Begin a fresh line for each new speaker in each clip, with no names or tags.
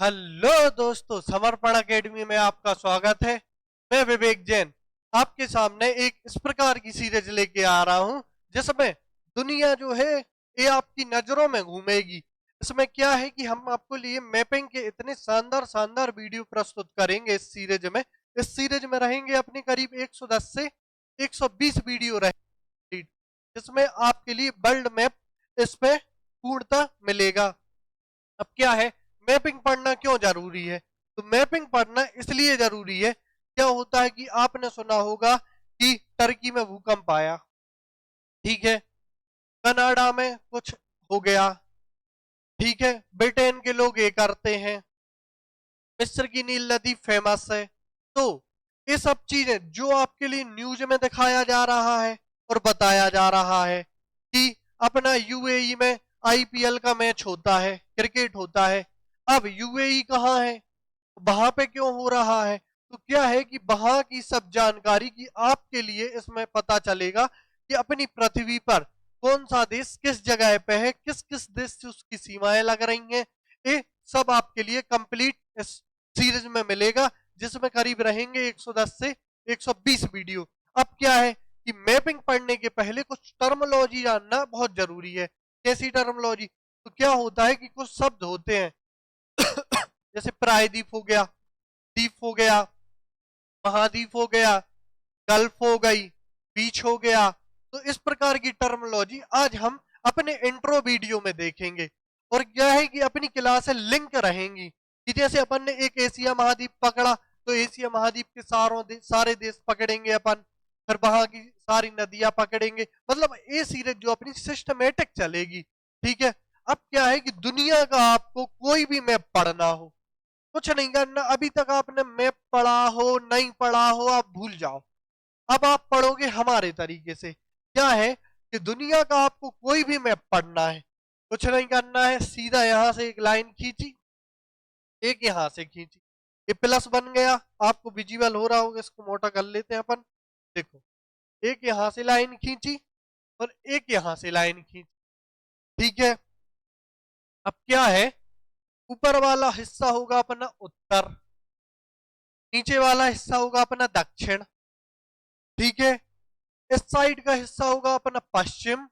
Hello दोस्तों, समर्पण academy में आपका स्वागत है। मैं विवेक जैन आपके सामने एक इस प्रकार की सीरीज लेके आ रहा हूं जिसमें दुनिया जो है ये आपकी नजरों में घूमेगी। इसमें क्या है कि हम आपको लिए मैपिंग के इतने शानदार शानदार वीडियो प्रस्तुत करेंगे। इस सीरीज में रहेंगे अपने करीब 110 से 120 वीडियो रहेंगे, जिसमें आपके लिए वर्ल्ड मैप इस पे पूर्णतः मिलेगा। अब क्या है, मैपिंग पढ़ना क्यों जरूरी है? तो मैपिंग पढ़ना इसलिए जरूरी है, क्या होता है कि आपने सुना होगा कि टर्की में भूकंप आया, ठीक है, कनाडा में कुछ हो गया, ठीक है, ब्रिटेन के लोग ये करते हैं, मिस्र की नील नदी फेमस है। तो ये सब चीजें जो आपके लिए न्यूज में दिखाया जा रहा है और बताया जा रहा है कि अपना यूएई में आईपीएल का मैच होता है, क्रिकेट होता है। अब यूएई कहाँ है, वहां पे क्यों हो रहा है, तो क्या है कि वहां की सब जानकारी की आपके लिए इसमें पता चलेगा कि अपनी पृथ्वी पर कौन सा देश किस जगह पे है, किस किस देश से उसकी सीमाएं लग रही हैं। ये सब आपके लिए कंप्लीट इस सीरीज में मिलेगा, जिसमें करीब रहेंगे 110 से 120 वीडियो। अब क्या है कि मैपिंग पढ़ने के पहले कुछ टर्मोलॉजी जानना बहुत जरूरी है। कैसी टर्मोलॉजी? तो क्या होता है कि कुछ शब्द होते हैं जैसे प्रायद्वीप हो गया, द्वीप हो गया, महाद्वीप हो गया, गल्फ हो गई, बीच हो गया। तो इस प्रकार की टर्मोलॉजी आज हम अपने इंट्रो वीडियो में देखेंगे। और क्या है कि अपनी क्लास से लिंक रहेंगी कि जैसे अपन ने एक एशिया महाद्वीप पकड़ा तो एशिया महाद्वीप के सारे देश पकड़ेंगे अपन, फिर वहां की सारी नदियां पकड़ेंगे। मतलब ये सीरीज जो अपनी सिस्टमेटिक चलेगी, ठीक है। अब क्या है कि दुनिया का आपको कोई भी मैप पढ़ना हो, कुछ नहीं करना, अभी तक आपने मैप पढ़ा हो नहीं पढ़ा हो आप भूल जाओ। अब आप पढ़ोगे हमारे तरीके से। क्या है कि दुनिया का आपको कोई भी मैप पढ़ना है, कुछ नहीं करना है, सीधा यहां से एक लाइन खींची, एक यहां से खींची, ये प्लस बन गया, आपको विजिबल हो रहा होगा, इसको मोटा कर लेते हैं अपन। देखो, एक यहां से लाइन खींची और एक यहां से लाइन खींची, ठीक है। अब क्या है, ऊपर वाला हिस्सा होगा अपना उत्तर, नीचे वाला हिस्सा होगा अपना दक्षिण, ठीक है। इस साइड का हिस्सा होगा अपना पश्चिम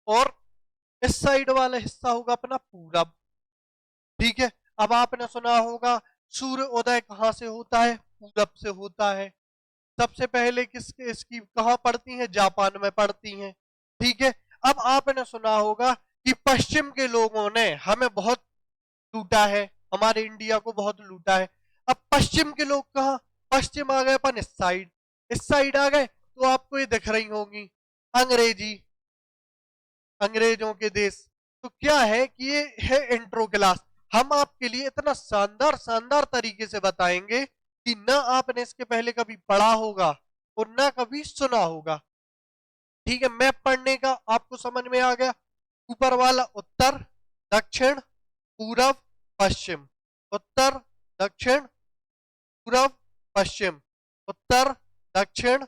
और इस साइड वाला हिस्सा होगा अपना पूरब, ठीक है। अब आपने सुना होगा सूर्य उदय कहां से होता है? पूरब से होता है। सबसे पहले किसके इसकी कहां पड़ती है? जापान में पड़ती हैं, ठीक है। अब आपने सुना होगा कि पश्चिम के लोगों ने हमें बहुत लूटा है, हमारे इंडिया को बहुत लूटा है। अब पश्चिम के लोग कहां? पश्चिम आ गए अपन इस साइड आ गए, तो आपको ये दिख रही होंगी अंग्रेजी, अंग्रेजों के देश। तो क्या है कि ये है इंट्रो क्लास। हम आपके लिए इतना शानदार शानदार तरीके से बताएंगे कि ना आपने इसके पहले कभी पढ़ा होगा और ना कभी सुना होगा, ठीक है। मैप पढ़ने का आपको समझ में आ गया। ऊपर वाला उत्तर, दक्षिण, पूरब, पश्चिम, उत्तर, दक्षिण, पूरब, पश्चिम, उत्तर, दक्षिण,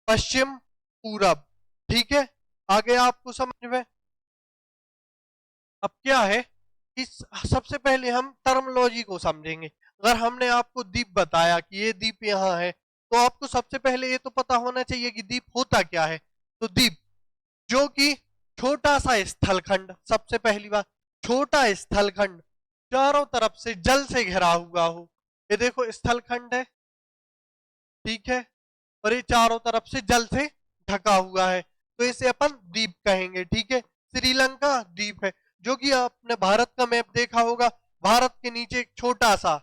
पश्चिम, पूरब, ठीक है। आगे आपको समझ में। अब क्या है कि सबसे पहले हम टर्मोलॉजी को समझेंगे। अगर हमने आपको द्वीप बताया कि ये द्वीप यहाँ है, तो आपको सबसे पहले ये तो पता होना चाहिए कि द्वीप होता क्या है। तो द्वीप जो कि छोटा सा स्थलखंड, सबसे पहली बात, छोटा स्थलखंड चारों तरफ से जल से घिरा हुआ हो। ये देखो स्थलखंड है, ठीक है, और ये चारों तरफ से जल से ढका हुआ है, तो इसे अपन द्वीप कहेंगे, ठीक है। श्रीलंका द्वीप है, जो कि आपने भारत का मैप देखा होगा, भारत के नीचे एक छोटा सा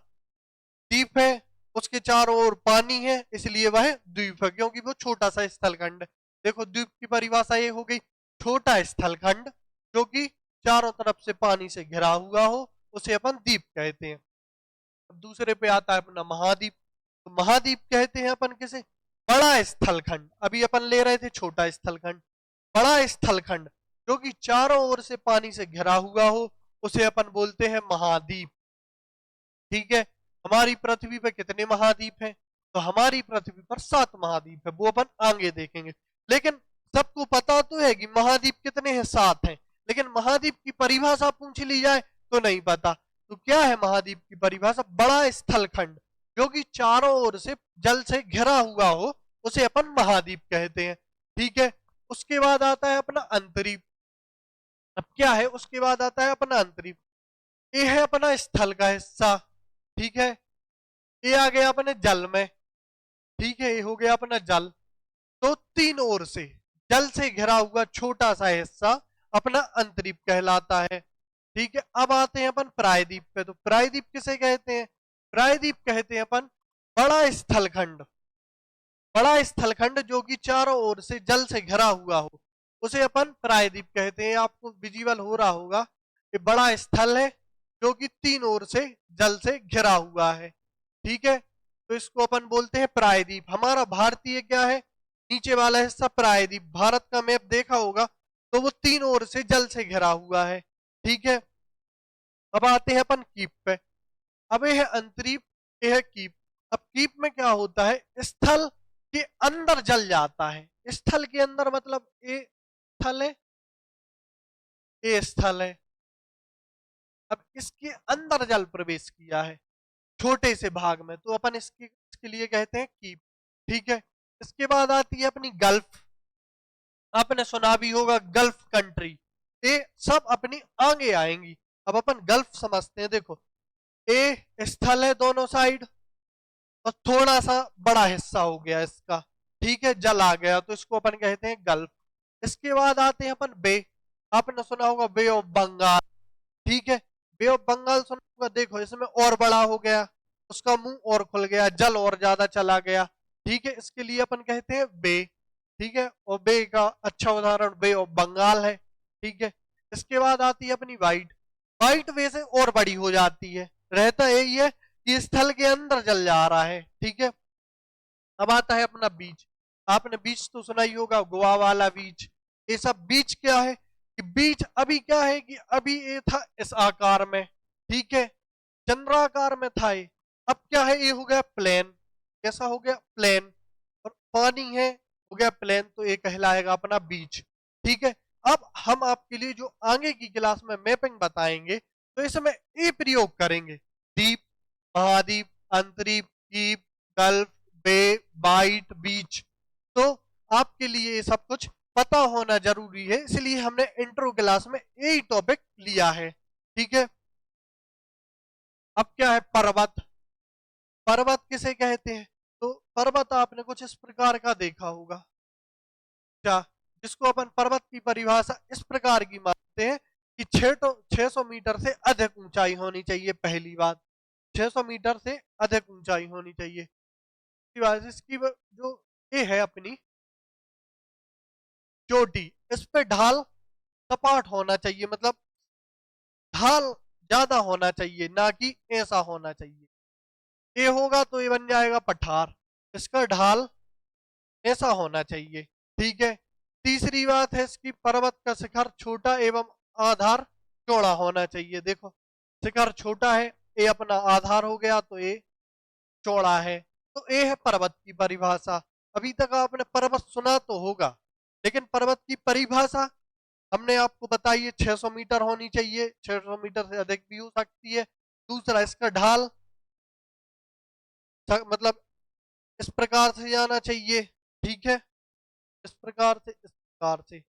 द्वीप है, उसके चारों ओर पानी है, इसलिए वह द्वीप है, क्योंकि वो छोटा सा स्थलखंड है। देखो, द्वीप की परिभाषा ये हो गई, छोटा स्थलखंड जो कि चारों तरफ से पानी से घिरा हुआ हो, उसे अपन द्वीप कहते हैं। अब दूसरे पे आता है अपना महाद्वीप। तो महाद्वीप कहते हैं अपन किसे? बड़ा स्थलखंड। अभी अपन ले रहे थे छोटा स्थलखंड, बड़ा स्थलखंड जो कि चारों ओर से पानी से घिरा हुआ हो, उसे अपन बोलते हैं महाद्वीप, ठीक है। हमारी पृथ्वी पर कितने महाद्वीप हैं? तो हमारी पृथ्वी पर 7 महाद्वीप है, वो अपन आगे देखेंगे। लेकिन सबको पता तो है कि महाद्वीप कितने हैं? 7 हैं। लेकिन महाद्वीप की परिभाषा पूछ ली जाए तो नहीं पता। तो क्या है महाद्वीप की परिभाषा? बड़ा स्थलखंड जो कि चारों ओर से जल से घिरा हुआ हो, उसे अपन महाद्वीप कहते हैं। ठीक है, उसके बाद आता है अपना अंतरीप। अब क्या है, उसके बाद आता है अपना अंतरीप। ये है अपना स्थल का हिस्सा। ठीक है, ये आ गया अपने जल में। ठीक है, ये हो गया अपना जल। तो तीन ओर से जल से घिरा हुआ छोटा सा हिस्सा अपना अंतरीप कहलाता है। ठीक है, अब आते हैं अपन प्रायद्वीप पे। तो प्रायद्वीप किसे कहते हैं? प्रायद्वीप कहते हैं अपन बड़ा स्थलखंड। बड़ा स्थलखंड जो कि चारों ओर से जल से घिरा हुआ हो, उसे अपन प्रायद्वीप कहते हैं। आपको विजिबल हो रहा होगा, ये बड़ा स्थल है जो कि तीन ओर से जल से घिरा हुआ है। ठीक है, तो इसको अपन बोलते हैं प्रायद्वीप। हमारा भारतीय क्या है? नीचे वाला हिस्सा प्रायद्वीप। भारत का मैप देखा होगा तो वो तीन ओर से जल से घिरा हुआ है। ठीक है, अब आते हैं अपन कीप पे। अब ये है अंतरीप, ये है कीप। अब कीप में क्या होता है? स्थल के अंदर जल जाता है। स्थल के अंदर मतलब ये स्थल है, ये स्थल है। अब इसके अंदर जल प्रवेश किया है छोटे से भाग में, तो अपन इसके लिए कहते हैं कीप। ठीक है, इसके बाद आती है अपनी गल्फ। आपने सुना भी होगा गल्फ कंट्री, ये सब अपनी आगे आएंगी। अब अपन गल्फ समझते हैं। देखो, ये स्थल है दोनों साइड, और थोड़ा सा बड़ा हिस्सा हो गया इसका। ठीक है, जल आ गया तो इसको अपन कहते हैं गल्फ। इसके बाद आते हैं अपन बे। आपने सुना होगा बे ऑफ बंगाल। ठीक है, बे ऑफ बंगाल सुना होगा। देखो, इसमें और बड़ा हो गया, उसका मुंह और खुल गया, जल और ज्यादा चला गया। ठीक है, इसके लिए अपन कहते हैं बे। ठीक है, और बे का अच्छा उदाहरण बे ऑफ बंगाल है। ठीक है, इसके बाद आती है अपनी वाइट। वाइट वैसे और बड़ी हो जाती है, रहता यही है कि स्थल के अंदर जल जा रहा है। ठीक है, अब आता है अपना बीच। आपने बीच तो सुना ही होगा, गोवा वाला बीच। ये सब बीच क्या है कि बीच अभी क्या है कि अभी ये था इस आकार में। ठीक है, चंद्राकार में था ये। अब क्या है, ये हो गया प्लेन। कैसा हो गया? प्लेन। और पानी है, हो गया प्लेन, तो ये कहलाएगा अपना बीच। ठीक है, अब हम आपके लिए जो आगे की क्लास में मैपिंग बताएंगे, तो इसमें ये प्रयोग करेंगे। द्वीप, महाद्वीप, अंतरीप, द्वीप, गल्फ, बे, बाइट, बीच। तो आपके लिए ये सब कुछ पता होना जरूरी है, इसलिए हमने इंट्रो क्लास में यही टॉपिक लिया है। ठीक है, अब क्या है? पर्वत। पर्वत किसे कहते हैं? तो पर्वत आपने कुछ इस प्रकार का देखा होगा, क्या, जिसको अपन पर्वत की परिभाषा इस प्रकार की मानते हैं कि 600 मीटर से अधिक ऊंचाई होनी चाहिए। पहली बात, 600 मीटर से अधिक ऊंचाई होनी चाहिए। इसकी जो ये है अपनी चोटी, इस पे ढाल सपाट होना चाहिए, मतलब ढाल ज्यादा होना चाहिए, ना कि ऐसा होना चाहिए। ये होगा तो ये बन जाएगा पठार। इसका ढाल ऐसा होना चाहिए। ठीक है, तीसरी बात है इसकी पर्वत का शिखर छोटा एवं आधार चौड़ा होना चाहिए। देखो, शिखर छोटा है, ये अपना आधार हो गया, तो ये चौड़ा है। तो ये है पर्वत की परिभाषा। अभी तक आपने पर्वत सुना तो होगा, लेकिन पर्वत की परिभाषा हमने आपको बताई है 600 मीटर होनी चाहिए, 600 मीटर से अधिक भी हो सकती है। दूसरा, इसका ढाल मतलब इस प्रकार से जाना चाहिए। ठीक है, इस प्रकार से, इस प्रकार से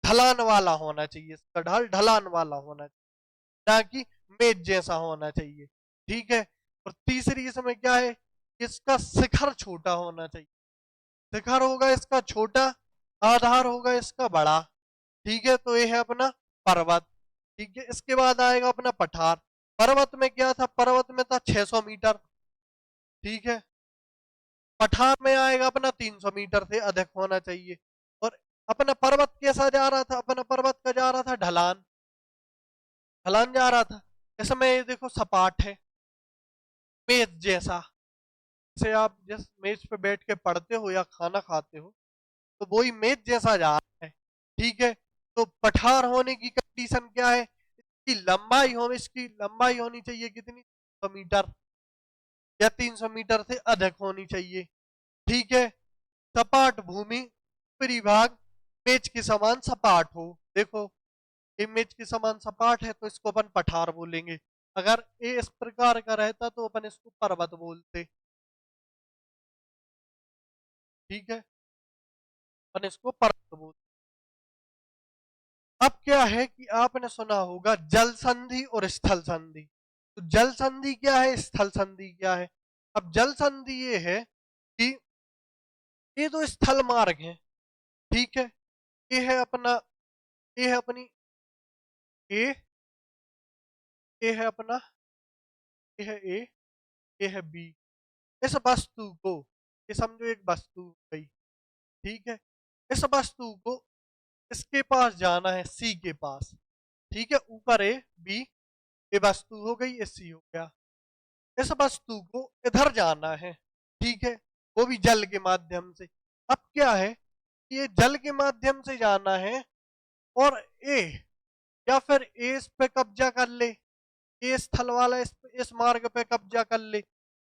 ढलान वाला होना चाहिए। इसका ढाल ढलान वाला होना चाहिए, ना कि मेज जैसा होना चाहिए। ठीक है, और तीसरी इसमें क्या है, इसका शिखर छोटा होना चाहिए। शिखर होगा इसका छोटा, आधार होगा इसका बड़ा। ठीक है, तो ये है अपना पर्वत। ठीक है, इसके बाद आएगा अपना पठार। पर्वत में क्या था? पर्वत में था 600 मीटर। ठीक है, पठार में आएगा अपना 300 मीटर से अधिक होना चाहिए। और अपना पर्वत कैसा जा रहा था? अपना पर्वत का जा रहा था ढलान, ढलान जा रहा था। इसमें ये देखो सपाट है, मेज जैसा। जैसे आप जिस मेज पे बैठ के पढ़ते हो या खाना खाते हो, तो वही मेज जैसा जा रहा है। ठीक है, तो पठार होने की कंडीशन क्या है? इसकी लंबाई होनी चाहिए कितनी? 100 मीटर या 300 मीटर से अधिक होनी चाहिए। ठीक है, सपाट भूमि, परिभाग मेज के समान सपाट हो। देखो, इमेज के समान सपाट है तो इसको अपन पठार बोलेंगे। अगर ये इस प्रकार का रहता तो अपन इसको पर्वत बोलते। ठीक है, अपन इसको पर्वत बोलते। अब क्या है कि आपने सुना होगा जल संधि और स्थल संधि। तो जल संधि क्या है, स्थल संधि क्या है? अब जल संधि ये है कि ये दो स्थल मार्ग हैं। ठीक है, ये है अपना, ये है अपनी ए, ये है अपना, ये है ए, ये है बी। इस वस्तु को, ये समझो एक वस्तु हो गई। ठीक है, इस वस्तु को इसके पास जाना है, सी के पास। ठीक है, ऊपर ए बी, ये वस्तु हो गई, ये सी हो गया। इस वस्तु को इधर जाना है। ठीक है, वो भी जल के माध्यम से। अब क्या है, ये जल के माध्यम से जाना है और ए, या फिर ए इस पे कब्जा कर ले, ए स्थल वाला इस मार्ग पे कब्जा कर ले,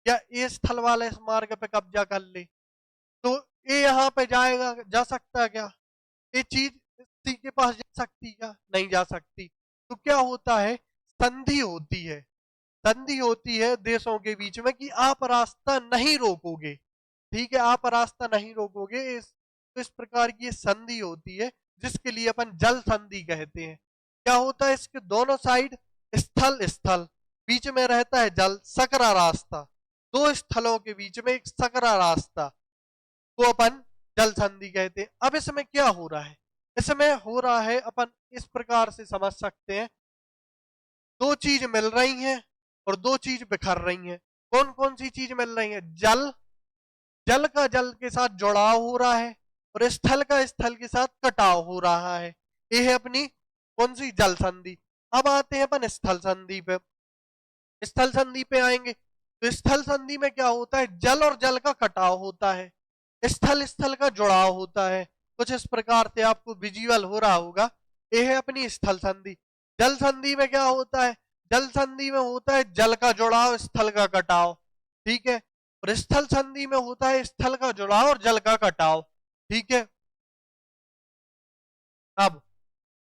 या ए स्थल वाला इस मार्ग पे कब्जा कर ले, तो ए यहाँ पे जाएगा, जा सकता है क्या? ये चीज सी के पास जा सकती क्या? नहीं जा सकती। तो क्या होता है, संधि होती है। संधि होती है देशों के बीच में कि आप रास्ता नहीं रोकोगे। ठीक है, आप रास्ता नहीं रोकोगे, इस प्रकार की संधि होती है, जिसके लिए अपन जल संधि कहते हैं। क्या होता है, इसके दोनों साइड स्थल स्थल, बीच में रहता है जल, सकरा रास्ता। दो स्थलों के बीच में एक सकरा रास्ता को अपन जल संधि कहते हैं। अब इसमें क्या हो रहा है, इसमें हो रहा है, अपन इस प्रकार से समझ सकते हैं, दो चीज मिल रही हैं और दो चीज बिखर रही हैं। कौन कौन सी चीज मिल रही है? जल, जल का जल के साथ जुड़ाव हो रहा है और स्थल का स्थल के साथ कटाव हो रहा है। ये है अपनी कौन सी? जल संधि। अब आते हैं अपन स्थल संधि पे। स्थल संधि पे आएंगे तो स्थल संधि में क्या होता है, जल और जल का कटाव होता है, स्थल स्थल का जुड़ाव होता है। कुछ इस प्रकार से आपको विजुअल हो रहा होगा। ये है अपनी स्थल संधि। जल संधि में क्या होता है, जल संधि में होता है जल का जुड़ाव, स्थल का कटाव। ठीक है, और स्थल संधि में होता है स्थल का जुड़ाव और जल का कटाव। ठीक है, अब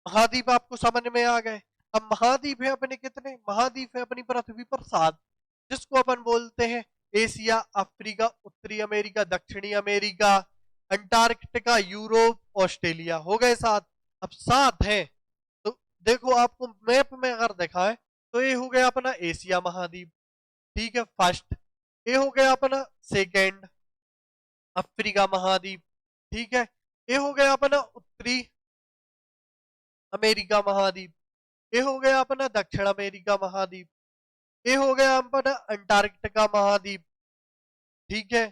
महाद्वीप आपको समझ में आ गए। अब महाद्वीप है अपने कितने? महाद्वीप है अपनी पृथ्वी पर 7, जिसको अपन बोलते हैं एशिया, अफ्रीका, उत्तरी अमेरिका, दक्षिणी अमेरिका, अंटार्कटिका, यूरोप, ऑस्ट्रेलिया। हो गए 7। अब 7 है तो देखो, आपको मैप में अगर दिखाएं तो ये हो गया अपना एशिया महाद्वीप। ठीक है, फर्स्ट। ये हो गया अपना सेकेंड, अफ्रीका महाद्वीप। ठीक है, ये हो गया अपना उत्तरी अमेरिका महाद्वीप। ये हो गया अपना दक्षिण अमेरिका महाद्वीप। ये हो गया अपना अंटार्कटिका महाद्वीप। ठीक है,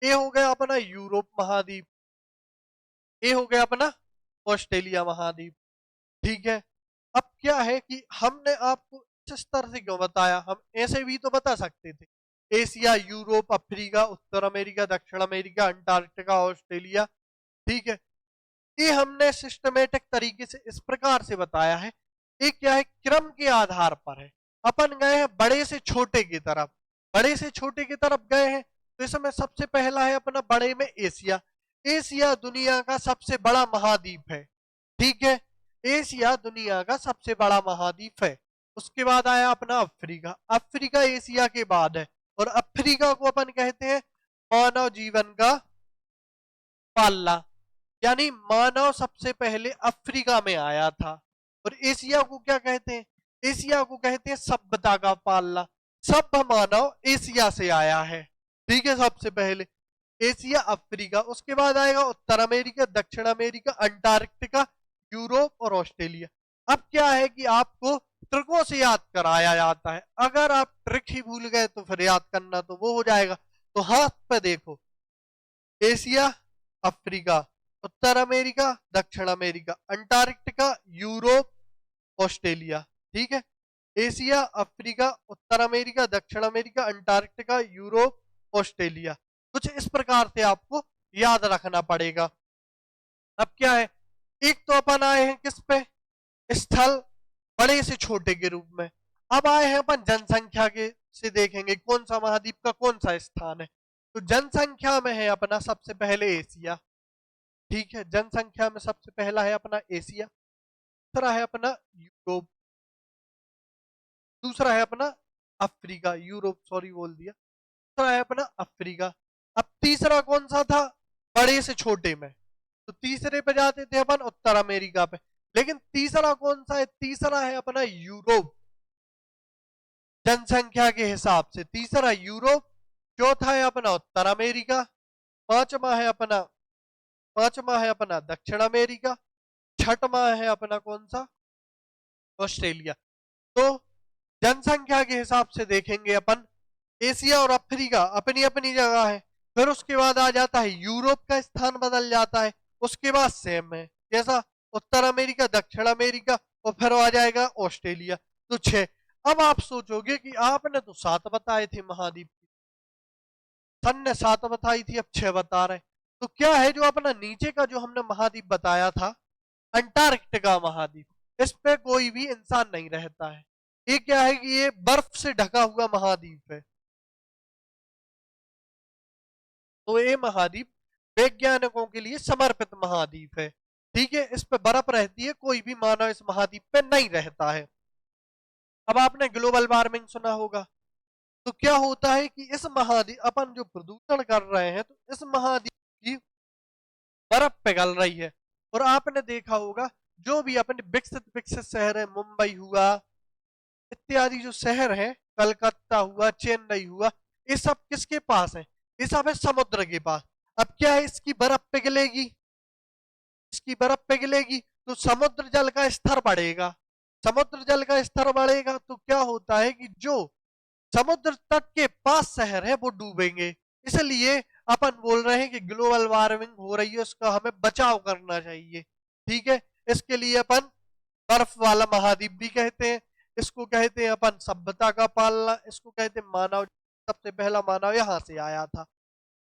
ये हो गया अपना यूरोप महाद्वीप। ये हो गया अपना ऑस्ट्रेलिया महाद्वीप। ठीक है, अब क्या है कि हमने आपको इस तरह से क्यों बताया, हम ऐसे भी तो बता सकते थे, एशिया, यूरोप, अफ्रीका, उत्तर अमेरिका, दक्षिण अमेरिका, अंटार्कटिका, ऑस्ट्रेलिया। ठीक है, ये हमने सिस्टमेटिक तरीके से इस प्रकार से बताया है। ये क्या है, क्रम के आधार पर है। अपन गए हैं बड़े से छोटे की तरफ, बड़े से छोटे की तरफ गए हैं, तो इसमें सबसे पहला है अपना बड़े में एशिया। एशिया दुनिया का सबसे बड़ा महाद्वीप है। ठीक है, एशिया दुनिया का सबसे बड़ा महाद्वीप है। उसके बाद आया अपना अफ्रीका। अफ्रीका एशिया के बाद है, और अफ्रीका को अपन कहते हैं मानव जीवन का पालना, यानी मानव सबसे पहले अफ्रीका में आया था। और एशिया को क्या कहते हैं? एशिया को कहते हैं सभ्यता का पालना। सभ्य मानव एशिया से आया है। ठीक है, सबसे पहले एशिया, अफ्रीका, उसके बाद आएगा उत्तर अमेरिका, दक्षिण अमेरिका, अंटार्कटिका, यूरोप और ऑस्ट्रेलिया। अब क्या है कि आपको ट्रिकों से याद कराया जाता है। अगर आप ट्रिक ही भूल गए तो फिर याद करना तो वो हो जाएगा। तो हाथ पे देखो, एशिया, अफ्रीका, उत्तर अमेरिका, दक्षिण अमेरिका, अंटार्कटिका, यूरोप, ऑस्ट्रेलिया। ठीक है, एशिया, अफ्रीका, उत्तर अमेरिका, दक्षिण अमेरिका, अंटार्कटिका, यूरोप, ऑस्ट्रेलिया। कुछ इस प्रकार से आपको याद रखना पड़ेगा। अब क्या है, एक तो अपन आए हैं किस पे? स्थल, बड़े से छोटे के रूप में। अब आए हैं अपन जनसंख्या के से, देखेंगे कौन सा महाद्वीप का कौन सा स्थान है। तो जनसंख्या में है अपना सबसे पहले एशिया। ठीक है, जनसंख्या में सबसे पहला है अपना एशिया। दूसरा है अपना यूरोप, दूसरा है अपना अफ्रीका, यूरोप सॉरी बोल दिया, दूसरा है अपना अफ्रीका। अब तीसरा कौन सा था बड़े से छोटे में, तो तीसरे पे जाते थे अपन उत्तर अमेरिका पे। लेकिन तीसरा कौन सा है, तीसरा है अपना यूरोप, जनसंख्या के हिसाब से तीसरा यूरोप, चौथा है अपना उत्तर अमेरिका, पांचवा है अपना पांचवा है अपना दक्षिण अमेरिका, छठवां है अपना कौन सा, ऑस्ट्रेलिया। तो जनसंख्या के हिसाब से देखेंगे अपन, एशिया और अफ्रीका अपनी अपनी जगह है। फिर उसके बाद आ जाता है यूरोप का स्थान बदल जाता है, उसके बाद सेम है जैसा उत्तर अमेरिका दक्षिण अमेरिका, और फिर आ जाएगा ऑस्ट्रेलिया। तो 6। अब आप सोचोगे कि आपने तो 7 बताए थे महाद्वीप, सन ने 7 बताई थी, अब 6 बता रहे। तो क्या है जो अपना नीचे का जो हमने महाद्वीप बताया था, अंटार्कटिका महाद्वीप, इस पे कोई भी इंसान नहीं रहता है। ये क्या है कि ये बर्फ से ढका हुआ महाद्वीप है। तो ये महाद्वीप वैज्ञानिकों के लिए समर्पित महाद्वीप है। ठीक है, इस पे बर्फ रहती है, कोई भी मानव इस महाद्वीप पे नहीं रहता है। अब आपने ग्लोबल वार्मिंग सुना होगा, तो क्या होता है कि इस महाद्वीप अपन जो प्रदूषण कर रहे हैं, तो इस महाद्वीप की बर्फ पिघल रही है। और आपने देखा होगा जो भी अपने विकसित विकसित शहर है, मुंबई हुआ इत्यादि जो शहर है, कलकत्ता हुआ, चेन्नई हुआ, ये सब किसके पास है, ये सब है समुद्र के पास। अब क्या है, इसकी बर्फ पिघलेगी, इसकी बर्फ पिघलेगी तो समुद्र जल का स्तर बढ़ेगा, समुद्र जल का स्तर बढ़ेगा तो क्या होता है कि जो समुद्र तट के पास शहर है वो डूबेंगे। इसलिए अपन बोल रहे हैं कि ग्लोबल वार्मिंग हो रही है, उसका हमें बचाव करना चाहिए। ठीक है, इसके लिए अपन बर्फ वाला महाद्वीप भी कहते हैं, इसको कहते हैं अपन सभ्यता का पालना, इसको कहते हैं मानव, सबसे पहला मानव यहां से आया था।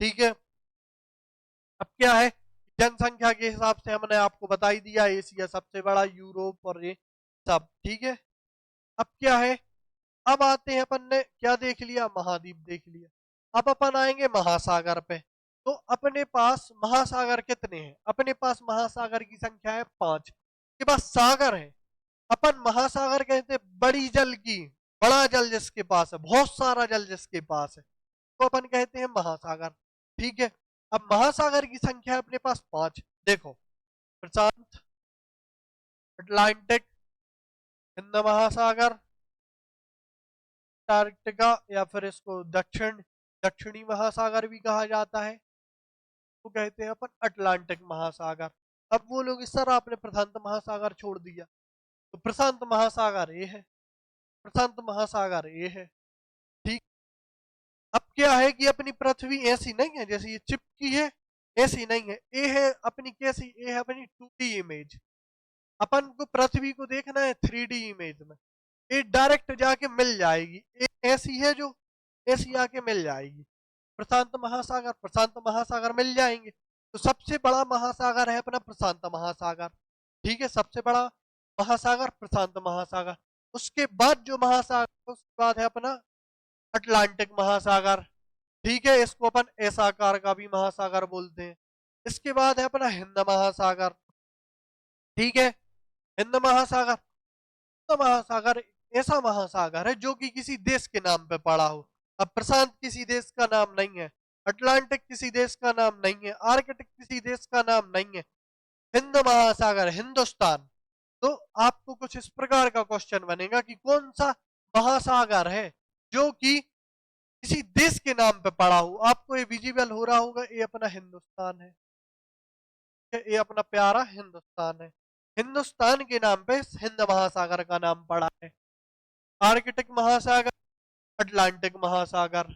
ठीक है, अब क्या है, जनसंख्या के हिसाब से हमने आपको बता ही दिया, एशिया सबसे बड़ा, यूरोप और ये सब। ठीक है, अब क्या है, अब आते हैं, अपन ने क्या देख लिया, महाद्वीप देख लिया। अब अपन आएंगे महासागर पे। तो अपने पास महासागर कितने हैं, अपने पास महासागर की संख्या है 5 के पास सागर है। अपन महासागर कहते हैं बड़ी जल की, बड़ा जल जिसके पास है, बहुत सारा जल जिसके पास है, तो अपन कहते हैं महासागर। ठीक है, अब महासागर की संख्या है अपने पास 5। देखो, प्रशांत, अटलांटिक, हिंद महासागर, अंटार्कटिका, या फिर इसको दक्षिणी महासागर भी कहा जाता है, तो कहते हैं अपन अटलांटिक महासागर। अब वो लोग इस तरह आपने प्रशांत महासागर छोड़ दिया, तो प्रशांत महासागर ये है, प्रशांत महासागर ये है। ठीक, अब क्या है कि अपनी पृथ्वी ऐसी नहीं है जैसे ये चिपकी है, ऐसी नहीं है, ये है अपनी कैसी, ये है अपनी 2D इमेज। अपन को पृथ्वी को देखना है 3D इमेज में, ये डायरेक्ट जाके मिल जाएगी, ये ऐसी है जो ऐसी आके मिल जाएगी। प्रशांत महासागर, प्रशांत महासागर मिल जाएंगे। तो सबसे बड़ा महासागर है अपना प्रशांत महासागर। ठीक है, सबसे बड़ा महासागर प्रशांत महासागर। उसके बाद जो महासागर, उसके बाद है अपना अटलांटिक महासागर। ठीक है, इसको अपन ऐसा आकार का भी महासागर बोलते हैं। इसके बाद है अपना हिंद महासागर। ठीक है, हिंद महासागर, हिंद महासागर ऐसा महासागर है जो कि किसी देश के नाम पे पड़ा हो। अब प्रशांत किसी देश का नाम नहीं है, अटलांटिक किसी देश का नाम नहीं है, आर्कटिक किसी देश का नाम नहीं है, हिंद महासागर, हिंदुस्तान। तो आपको कुछ इस प्रकार का क्वेश्चन बनेगा कि कौन सा महासागर है जो कि किसी देश के नाम पे पड़ा हो। आपको ये विजिबल हो रहा होगा, ये अपना हिंदुस्तान है, ये अपना प्यारा हिंदुस्तान है। हिंदुस्तान के नाम पे हिंद महासागर का नाम पड़ा है। आर्कटिक महासागर, अटलांटिक महासागर,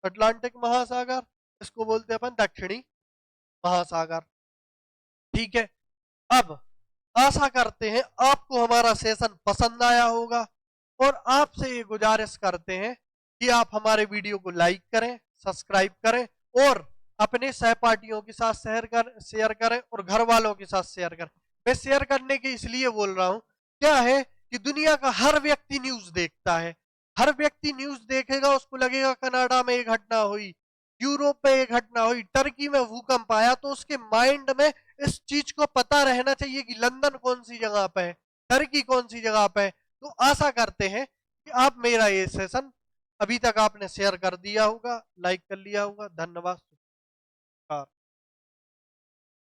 अटलांटिक महासागर, इसको बोलते हैं अपन दक्षिणी महासागर। ठीक है, अब आशा करते हैं आपको हमारा सेशन पसंद आया होगा, और आपसे ये गुजारिश करते हैं कि आप हमारे वीडियो को लाइक करें, सब्सक्राइब करें, और अपने सहपाठियों के साथ शेयर करें, और घर वालों के साथ शेयर करें। मैं शेयर करने के इसलिए बोल रहा हूं, क्या है कि दुनिया का हर व्यक्ति न्यूज देखता है, हर व्यक्ति न्यूज देखेगा, उसको लगेगा कनाडा में एक घटना हुई, यूरोप में एक घटना हुई, टर्की में भूकंप आया, तो उसके माइंड में इस चीज को पता रहना चाहिए कि लंदन कौन सी जगह पे है, डर की कौन सी जगह पे है। तो आशा करते हैं कि आप मेरा ये सेशन अभी तक आपने शेयर कर दिया होगा, लाइक कर लिया होगा। धन्यवाद।